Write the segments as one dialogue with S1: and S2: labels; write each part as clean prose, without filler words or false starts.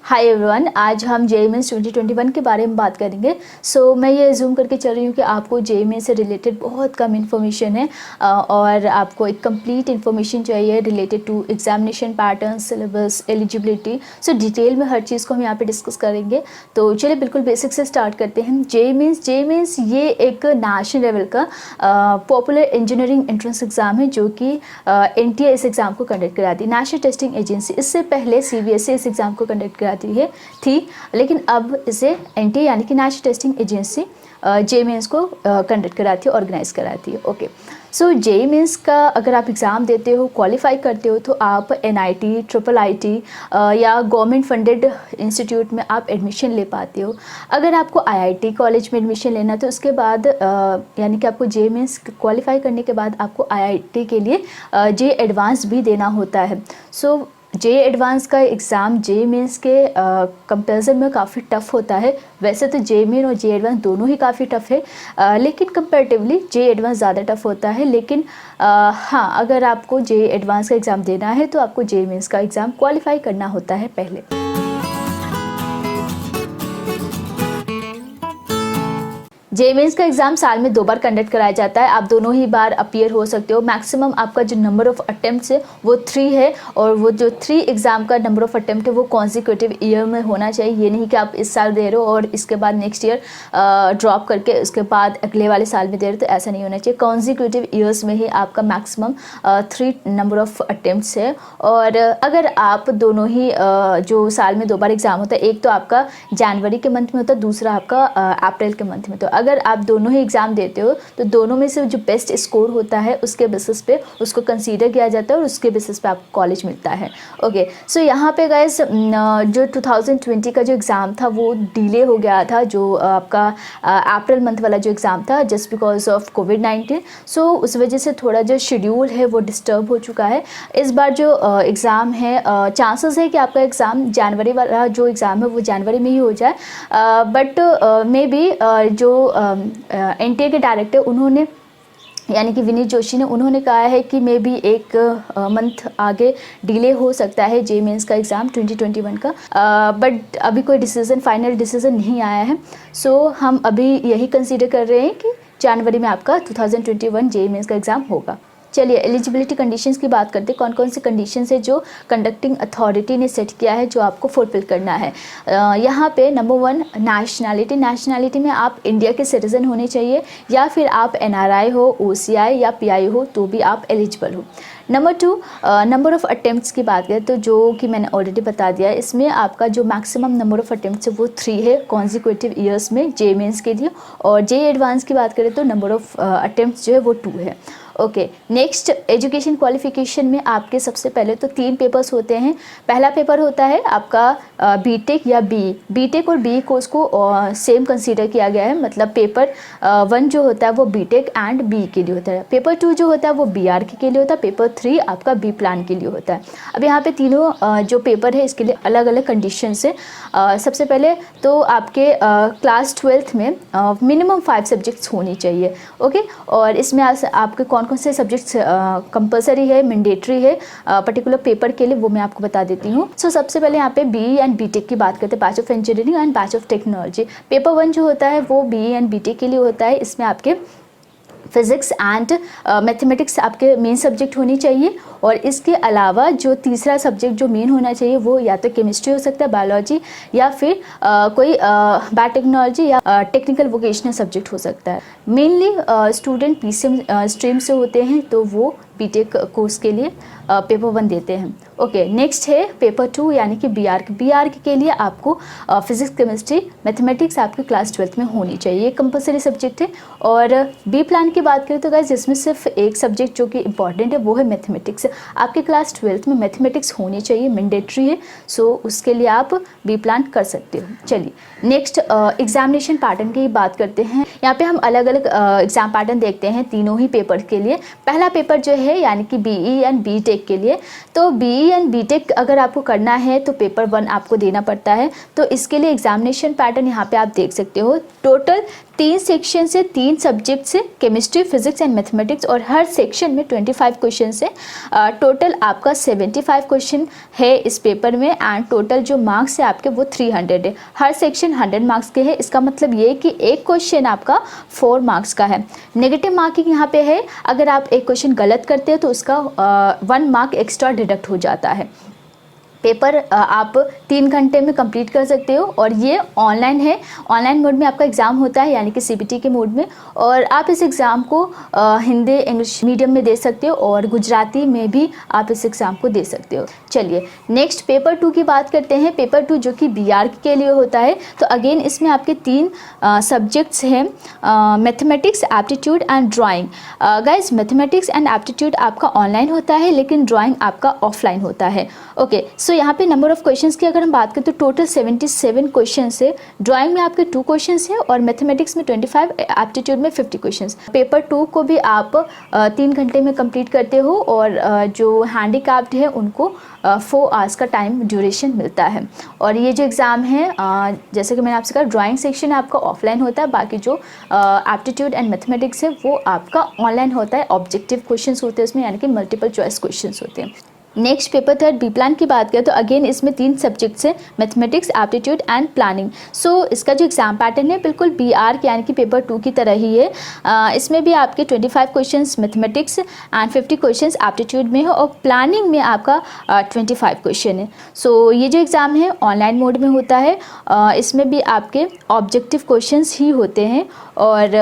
S1: Hi everyone, आज हम JEE mains 2021 के बारे में बात करेंगे। मैं ये जूम करके चल रही हूँ कि आपको जेईई मेंस से रिलेटेड बहुत कम इन्फॉर्मेशन है और आपको एक कंप्लीट इन्फॉर्मेशन चाहिए related to examination pattern, syllabus, eligibility. Detail में हर चीज़ को हम यहाँ पे डिस्कस करेंगे। तो चलिए बिल्कुल बेसिक से स्टार्ट करते हैं। जेईई मेंस ये एक नेशनल लेवल का पॉपुलर इंजीनियरिंग एंट्रेंस एग्ज़ाम है जो कि एनटीए इस एग्ज़ाम को कंडक्ट कराती है, नेशनल टेस्टिंग एजेंसी। इससे पहले सीबीएसई इस एग्ज़ाम को कंडक्ट कराती थी, लेकिन अब इसे एनटीए यानी कि National Testing Agency JEE Mains को कंडक्ट कराती है, ऑर्गेनाइज कराती है। ओके, जेईई मेंस का अगर आप एग्ज़ाम देते हो, क्वालिफाई करते हो, तो आप एनआईटी, ट्रिपल आईटी या गवर्नमेंट फंडेड इंस्टीट्यूट में आप एडमिशन ले पाते हो। अगर आपको आईआईटी कॉलेज में एडमिशन लेना तो उसके बाद यानी कि आपको जेईई मेंस क्वालिफाई करने के बाद आपको आईआईटी के लिए जेईई एडवांस भी देना होता है। जेईई एडवांस का एग्ज़ाम जेईई मेंस के कंपैरिजन में काफ़ी टफ़ होता है। वैसे तो जेईई मेन और जेईई एडवांस दोनों ही काफ़ी टफ़ है, लेकिन कंपैरेटिवली जेईई एडवांस ज़्यादा टफ़ होता है। लेकिन हाँ, अगर आपको जेईई एडवांस का एग्ज़ाम देना है तो आपको जेईई मेंस का एग्ज़ाम क्वालिफाई करना होता है पहले। जेईई मेंस का एग्ज़ाम साल में 2 बार कंडक्ट कराया जाता है। आप दोनों ही बार अपीयर हो सकते हो। मैक्सिमम आपका जो नंबर ऑफ़ अटेम्प्ट्स है वो 3 है, और वो जो 3 एग्ज़ाम का नंबर ऑफ़ अटेम्प्ट है वो कॉन्जिक्यूटिव ईयर में होना चाहिए। ये नहीं कि आप इस साल दे रहे हो और इसके बाद नेक्स्ट ईयर ड्रॉप करके उसके बाद अगले वाले साल में दे रहे हो, तो ऐसा नहीं होना चाहिए। कॉन्जिक्यूटिव ईयर्स में ही आपका मैक्सिमम 3 नंबर ऑफ़ अटेम्प्ट्स है। और अगर आप दोनों ही जो साल में 2 बार एग्ज़ाम होता है, एक तो आपका जनवरी के मंथ में होता है, दूसरा आपका अप्रैल के मंथ में। तो अगर आप दोनों ही एग्ज़ाम देते हो तो दोनों में से जो बेस्ट स्कोर होता है उसके बेसिस पे उसको कंसीडर किया जाता है और उसके बेसिस पे आपको कॉलेज मिलता है। ओके, यहाँ पे गाइस जो 2020 का जो एग्ज़ाम था वो डिले हो गया था, जो आपका अप्रैल मंथ वाला जो एग्ज़ाम था, जस्ट बिकॉज ऑफ कोविड-19। उस वजह से थोड़ा जो शेड्यूल है वो डिस्टर्ब हो चुका है। इस बार जो एग्ज़ाम है, चांसेस है कि आपका एग्ज़ाम जनवरी वाला जो एग्ज़ाम है वो जनवरी में ही हो जाए, बट मे बी जो एनटीए के डायरेक्टर उन्होंने यानी कि विनीत जोशी ने उन्होंने कहा है कि मे बी 1 मंथ आगे डिले हो सकता है जेईई मेंस का एग्ज़ाम 2021 का, बट अभी कोई फाइनल डिसीजन नहीं आया है। हम अभी यही कंसीडर कर रहे हैं कि जनवरी में आपका 2021 जेईई मेंस का एग्ज़ाम होगा। चलिए एलिजिबिलिटी कंडीशंस की बात करते हैं। कौन कौन सी कंडीशंस है जो कंडक्टिंग अथॉरिटी ने सेट किया है जो आपको फुलफिल करना है। यहाँ पे नंबर 1 नेशनैलिटी में आप इंडिया के सिटीज़न होने चाहिए, या फिर आप एनआरआई हो, ओसीआई या पीआई हो तो भी आप एलिजिबल हो। नंबर 2 नंबर ऑफ़ अटेम्प्ट्स की बात करें तो जो कि मैंने ऑलरेडी बता दिया है, इसमें आपका जो मैक्सिमम नंबर ऑफ़ अटेम्प्ट्स है वो 3 है कॉन्जिक्यूटिव ईयर्स में जेईई मेंस के लिए। और जेईई एडवांस की बात करें तो नंबर ऑफ़ अटेम्प्ट्स जो है वो 2 है। ओके, नेक्स्ट एजुकेशन क्वालिफिकेशन में आपके सबसे पहले तो 3 पेपर्स होते हैं। पहला पेपर होता है आपका बीटेक या बीटेक और बी कोर्स को सेम कंसीडर किया गया है, मतलब पेपर 1 जो होता है वो बीटेक एंड बी के लिए होता है, पेपर 2 जो होता है वो बीआर के लिए होता है, पेपर 3 आपका बी प्लान के लिए होता है। अब यहाँ पे तीनों जो पेपर है इसके लिए अलग अलग कंडीशंस है। सबसे पहले तो आपके क्लास 12th में मिनिमम 5 सब्जेक्ट्स होनी चाहिए। ओके, और इसमें आपके कौन कौन से सब्जेक्ट्स कंपलसरी है, मैंडेटरी है पर्टिकुलर पेपर के लिए, वो मैं आपको बता देती हूँ। सबसे पहले यहाँ पे बी एंड बीटेक की बात करते हैं, bachelor of engineering and bachelor of technology. Paper 1 जो होता है वो बी एंड बीटेक के लिए होता है। इसमें आपके फिज़िक्स एंड मैथमेटिक्स आपके मेन सब्जेक्ट होनी चाहिए, और इसके अलावा जो तीसरा सब्जेक्ट जो मेन होना चाहिए वो या तो केमिस्ट्री हो सकता है, बायोलॉजी, या फिर कोई बायोटेक्नोलॉजी या टेक्निकल वोकेशनल सब्जेक्ट हो सकता है। मेनली स्टूडेंट पीसीएम स्ट्रीम से होते हैं तो वो बीटेक कोर्स के लिए पेपर 1 देते हैं। ओके, नेक्स्ट है पेपर 2 यानी कि बीआर के लिए आपको फिजिक्स, केमिस्ट्री, मैथमेटिक्स आपके क्लास 12th में होनी चाहिए, ये कंपलसरी सब्जेक्ट है। और बी प्लान की बात करें तो गाइस इसमें सिर्फ एक सब्जेक्ट जो कि इंपॉर्टेंट है वो है मैथमेटिक्स। आपके क्लास 12th में मैथमेटिक्स होनी चाहिए, मैंडेटरी है, उसके लिए आप बी प्लान कर सकते हो। चलिए नेक्स्ट एग्जामिनेशन पैटर्न की बात करते हैं। यहाँ पे हम अलग अलग एग्जाम पैटर्न देखते हैं तीनों ही पेपर के लिए। पहला पेपर जो है यानी कि BE एंड BTech के लिए। तो BE एंड BTech अगर आपको करना है तो पेपर 1 आपको देना पड़ता है। तो इसके लिए एग्जामिनेशन पैटर्न यहाँ पे आप देख सकते हो। टोटल 3 सेक्शन से 3 सब्जेक्ट से केमिस्ट्री, फिजिक्स एंड मैथमेटिक्स, और हर सेक्शन में 25 क्वेश्चन है। टोटल आपका 75 क्वेश्चन है इस पेपर में, एंड टोटल जो मार्क्स है आपके वो 300 है। हर सेक्शन 100 मार्क्स के है। इसका मतलब ये कि एक क्वेश्चन आपका 4 मार्क्स का है। नेगेटिव मार्किंग यहाँ पे है, अगर आप एक क्वेश्चन गलत करते हो तो उसका 1 मार्क एक्स्ट्रा डिडक्ट हो जाता है। पेपर आप 3 घंटे में कंप्लीट कर सकते हो, और ये ऑनलाइन है। ऑनलाइन मोड में आपका एग्ज़ाम होता है यानी कि CBT के मोड में, और आप इस एग्ज़ाम को हिंदी इंग्लिश मीडियम में दे सकते हो, और गुजराती में भी आप इस एग्ज़ाम को दे सकते हो। चलिए नेक्स्ट पेपर 2 की बात करते हैं। पेपर 2 जो कि BR के लिए होता है। तो अगेन इसमें आपके 3 सब्जेक्ट्स हैं, mathematics, aptitude and drawing. Guys mathematics and aptitude आपका ऑनलाइन होता है, लेकिन ड्राइंग आपका ऑफलाइन होता है। ओके, सो यहाँ पे नंबर ऑफ क्वेश्चंस की अगर हम बात करें तो टोटल 77 क्वेश्चंस है। ड्राइंग में आपके 2 क्वेश्चंस है, और मैथमेटिक्स में 25, एप्टीट्यूड में 50 क्वेश्चंस। पेपर 2 को भी आप 3 घंटे में कंप्लीट करते हो, और जो हैंडीकैप्ड है उनको 4 आवर्स का टाइम ड्यूरेशन मिलता है। और ये जो एग्ज़ाम है जैसे कि मैंने आपसे कहा, ड्राइंग सेक्शन आपका ऑफलाइन होता है, बाकी जो एप्टीट्यूड एंड मैथमेटिक्स है वो आपका ऑनलाइन होता है। ऑब्जेक्टिव क्वेश्चंस होते हैं उसमें, यानी कि मल्टीपल चॉइस क्वेश्चंस होते हैं। नेक्स्ट पेपर 3 बी प्लान की बात करें तो अगेन इसमें 3 सब्जेक्ट्स हैं, मैथमेटिक्स, एप्टीट्यूड एंड प्लानिंग। सो इसका जो एग्जाम पैटर्न है बिल्कुल BR यानी कि पेपर 2 की तरह ही है। इसमें भी आपके 25 questions mathematics and 50 questions aptitude में है, और प्लानिंग में आपका 25 क्वेश्चन है। सो ये जो एग्ज़ाम है ऑनलाइन मोड में होता है। इसमें भी आपके ऑब्जेक्टिव क्वेश्चंस ही होते हैं, और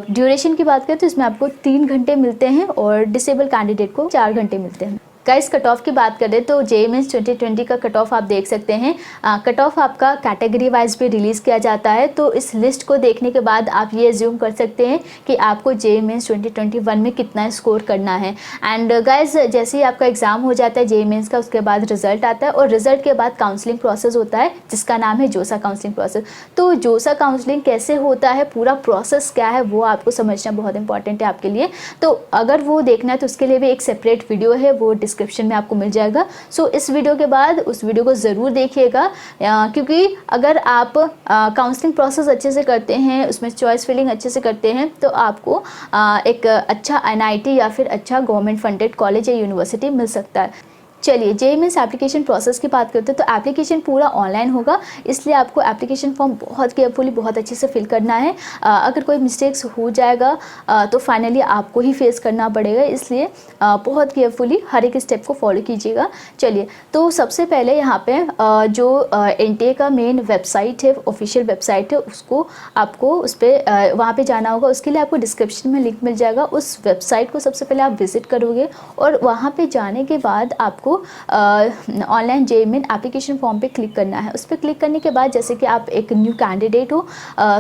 S1: ड्यूरेशन की बात करें तो इसमें आपको 3 घंटे मिलते हैं, और डिसेबल कैंडिडेट को 4 घंटे मिलते हैं। गाइस कट ऑफ की बात करें तो JEE मेंस 2020 का कट ऑफ आप देख सकते हैं। कट ऑफ आपका कैटेगरी वाइज भी रिलीज़ किया जाता है। तो इस लिस्ट को देखने के बाद आप ये एज्यूम कर सकते हैं कि आपको JEE मेंस 2021 में कितना स्कोर करना है। एंड गाइस जैसे ही आपका एग्ज़ाम हो जाता है JEE मेंस का, उसके बाद रिजल्ट आता है, और रिजल्ट के बाद काउंसलिंग प्रोसेस होता है जिसका नाम है जोसा काउंसलिंग प्रोसेस। तो जोसा काउंसलिंग कैसे होता है, पूरा प्रोसेस क्या है, वो आपको समझना बहुत इंपॉर्टेंट है आपके लिए। तो अगर वो देखना है तो उसके लिए भी एक सेपरेट वीडियो है, वो डिस्क्रिप्शन में आपको मिल जाएगा। सो इस वीडियो के बाद उस वीडियो को ज़रूर देखिएगा, क्योंकि अगर आप काउंसलिंग प्रोसेस अच्छे से करते हैं, उसमें चॉइस फिलिंग अच्छे से करते हैं, तो आपको एक अच्छा NIT या फिर अच्छा गवर्नमेंट फंडेड कॉलेज या यूनिवर्सिटी मिल सकता है। चलिए JEE मेंस एप्लीकेशन प्रोसेस की बात करते हैं तो एप्लीकेशन पूरा ऑनलाइन होगा, इसलिए आपको एप्लीकेशन फॉर्म बहुत केयरफुली बहुत अच्छे से फिल करना है। अगर कोई मिस्टेक्स हो जाएगा तो फाइनली आपको ही फेस करना पड़ेगा, इसलिए बहुत केयरफुली हर एक स्टेप को फॉलो कीजिएगा। चलिए तो सबसे पहले यहाँ पे जो NTA का मेन वेबसाइट है, ऑफिशियल वेबसाइट है, उसको आपको उस पर वहाँ पर जाना होगा। उसके लिए आपको डिस्क्रिप्शन में लिंक मिल जाएगा। उस वेबसाइट को सबसे पहले आप विजिट करोगे, और वहाँ पर जाने के बाद आपको online JEE main application form पे क्लिक करना है। उस पर क्लिक करने के बाद जैसे कि आप एक न्यू कैंडिडेट हो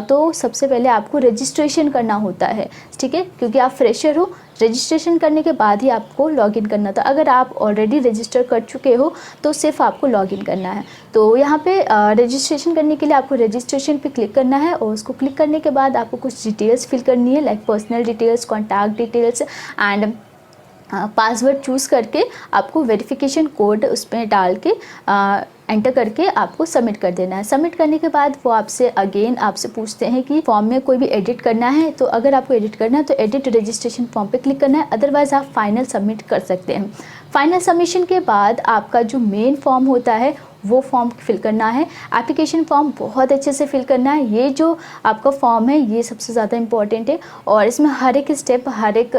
S1: तो सबसे पहले आपको रजिस्ट्रेशन करना होता है, ठीक है, क्योंकि आप फ्रेशर हो। रजिस्ट्रेशन करने के बाद ही आपको लॉगिन करना था। अगर आप ऑलरेडी रजिस्टर कर चुके हो तो सिर्फ आपको लॉगिन करना है। तो यहाँ पे रजिस्ट्रेशन करने के लिए आपको रजिस्ट्रेशन पे क्लिक करना है, और उसको क्लिक करने के बाद आपको कुछ डिटेल्स फिल करनी है, like personal details, contact details and password choose करके आपको वेरिफिकेशन कोड उसमें डाल के एंटर करके आपको सबमिट कर देना है। सबमिट करने के बाद वो आपसे पूछते हैं कि फॉर्म में कोई भी एडिट करना है। तो अगर आपको एडिट करना है तो एडिट रजिस्ट्रेशन फॉर्म पे क्लिक करना है, अदरवाइज़ आप फाइनल सबमिट कर सकते हैं। फाइनल सबमिशन के बाद आपका जो मेन फॉर्म होता है वो फॉर्म फिल करना है। एप्लीकेशन फॉर्म बहुत अच्छे से फिल करना है। ये जो आपका फॉर्म है ये सबसे ज़्यादा इम्पॉर्टेंट है, और इसमें हर एक स्टेप, हर एक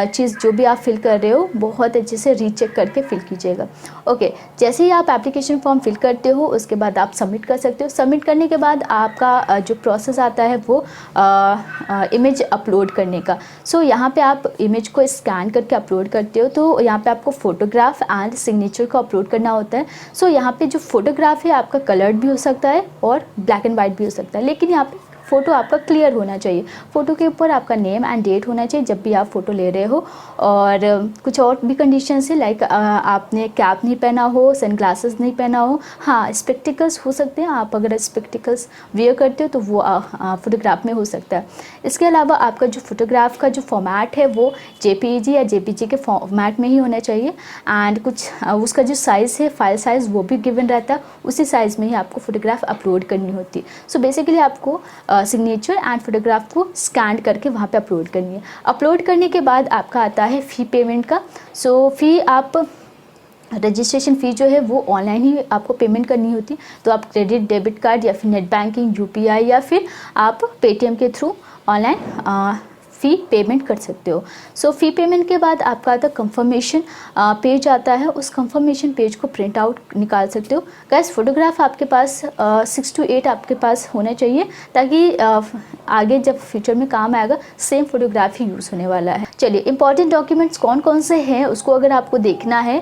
S1: चीज़ जो भी आप फिल कर रहे हो बहुत अच्छे से रीचेक करके फिल कीजिएगा। ओके, जैसे ही आप एप्लीकेशन फॉर्म फिल करते हो उसके बाद आप सबमिट कर सकते हो। सबमिट करने के बाद आपका जो प्रोसेस आता है वो इमेज अपलोड करने का। सो यहाँ पे आप इमेज को स्कैन करके अपलोड करते हो, तो यहाँ पे आपको फ़ोटोग्राफ एंड सिग्नेचर को अपलोड करना होता है। सो यहाँ पे जो फोटोग्राफ है आपका कलर्ड भी हो सकता है और ब्लैक एंड वाइट भी हो सकता है, लेकिन यहाँ पे फ़ोटो आपका क्लियर होना चाहिए। फ़ोटो के ऊपर आपका नेम एंड डेट होना चाहिए जब भी आप फ़ोटो ले रहे हो। और कुछ और भी कंडीशंस है, लाइक आपने कैप नहीं पहना हो, सनग्लासेस नहीं पहना हो। हाँ, स्पेक्टिकल्स हो सकते हैं, आप अगर स्पेक्टिकल्स वेयर करते हो तो वो फोटोग्राफ में हो सकता है। इसके अलावा आपका जो फोटोग्राफ का जो फॉर्मेट है वो JPEG या JPG के फॉर्मेट में ही होना चाहिए। एंड कुछ उसका जो साइज़ है, फाइल साइज़, वो भी गिवन रहता है, उसी साइज़ में ही आपको फोटोग्राफ अपलोड करनी होती है। सो बेसिकली आपको सिग्नेचर एंड फोटोग्राफ को स्कैन करके वहाँ पे अपलोड करनी है। अपलोड करने के बाद आपका आता है फ़ी पेमेंट का। सो फ़ी आप रजिस्ट्रेशन फ़ी जो है वो ऑनलाइन ही आपको पेमेंट करनी होती है। तो आप क्रेडिट, डेबिट कार्ड या फिर नेट बैंकिंग, UPI या फिर आप पेटीएम के थ्रू ऑनलाइन फ़ी पेमेंट कर सकते हो। सो फ़ी पेमेंट के बाद आपका आता कंफर्मेशन पेज आता है। उस कंफर्मेशन पेज को प्रिंट आउट निकाल सकते हो। गाइस, फोटोग्राफ आपके पास 6 to 8 आपके पास होना चाहिए, ताकि आगे जब फ्यूचर में काम आएगा सेम फोटोग्राफ ही यूज़ होने वाला है। चलिए, इंपॉर्टेंट डॉक्यूमेंट्स कौन कौन से हैं उसको अगर आपको देखना है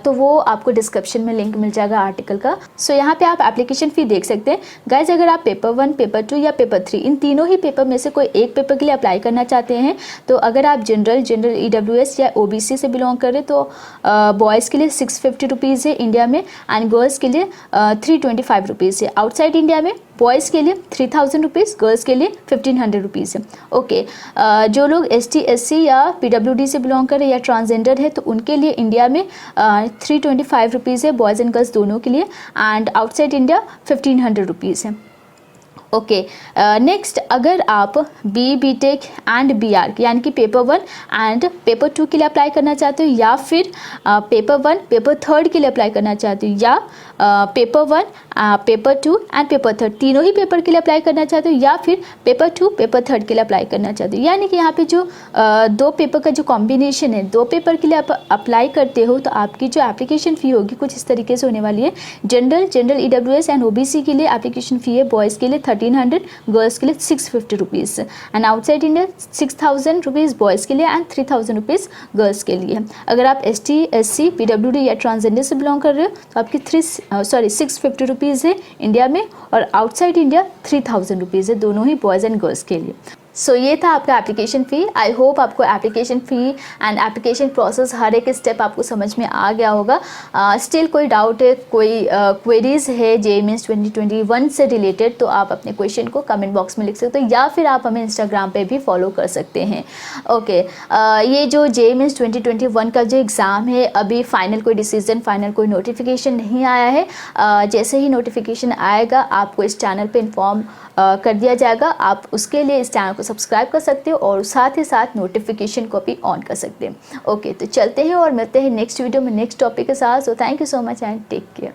S1: तो वो आपको डिस्क्रिप्शन में लिंक मिल जाएगा आर्टिकल का। सो यहाँ पे आप एप्लीकेशन फ़ी देख सकते हैं। गाइस, अगर आप पेपर 1, पेपर 2 या पेपर 3 इन तीनों ही पेपर में से कोई एक पेपर के लिए अप्लाई करना चाहते हैं, तो अगर आप जनरल EWS या OBC से बिलोंग कर रहे हैं तो बॉयज़ के लिए 650 रुपीज़ है इंडिया में, एंड गर्ल्स के लिए 325 रुपीज़ है। आउटसाइड इंडिया में बॉयज़ के लिए 3000 रुपीज़, गर्ल्स के लिए 1500 रुपीज़ है। ओके, जो लोग ST SC या PWD से बिलोंग कर रहे हैं या ट्रांसजेंडर है तो उनके लिए इंडिया में 325 रुपीज़ है, बॉयज़ एंड गर्ल्स दोनों के लिए, एंड आउटसाइड इंडिया 1500 रुपीज़ है। ओके, नेक्स्ट, अगर आप BTech एंड BR यानी कि पेपर 1 एंड पेपर 2 के लिए अप्लाई करना चाहते हो, या फिर पेपर 1 पेपर 3 के लिए अप्लाई करना चाहते हो, या पेपर 1 पेपर 2 एंड पेपर 3 तीनों ही पेपर के लिए अप्लाई करना चाहते हो, या फिर पेपर 2 पेपर 3 के लिए अप्लाई करना चाहते हो, यानी कि यहाँ पे जो दो पेपर का जो कॉम्बिनेशन है, दो पेपर के लिए आप अप्लाई करते हो तो आपकी जो एप्लीकेशन फ़ी होगी कुछ इस तरीके से होने वाली है। जनरल EWS एंड OBC के लिए एप्लीकेशन फ़ी है बॉयज़ के लिए 1300, गर्ल्स के लिए 650 rupees, and outside India 6000 rupees boys के लिए एंड 3000 रुपीज़ गर्ल्स के लिए। अगर आप ST SC PWD या ट्रांसजेंडर से बिलोंग कर रहे हो तो आपकी 650 रुपीज़ है इंडिया में, और आउटसाइड इंडिया 3000 रुपीज़ है, दोनों ही बॉयज़ एंड गर्ल्स के लिए। सो ये था आपका एप्लीकेशन फ़ी। आई होप आपको application fee and application process हर एक स्टेप आपको समझ में आ गया होगा। स्टिल कोई डाउट है, कोई क्वेरीज़ है JEE Mains 2021 से रिलेटेड, तो आप अपने क्वेश्चन को कमेंट बॉक्स में लिख सकते हो, या फिर आप हमें इंस्टाग्राम पे भी फॉलो कर सकते हैं। ओके, ये जो JEE Mains 2021 का जो एग्ज़ाम है, अभी फाइनल कोई डिसीजन, फाइनल कोई नोटिफिकेशन नहीं आया है। जैसे ही नोटिफिकेशन आएगा आपको इस चैनल पे इन्फॉर्म कर दिया जाएगा। आप उसके लिए इस चैनल को सब्सक्राइब कर सकते हो और साथ ही साथ नोटिफिकेशन को भी ऑन कर सकते हैं। ओके, तो चलते हैं और मिलते हैं नेक्स्ट वीडियो में नेक्स्ट टॉपिक के साथ। So thank you so much and take care.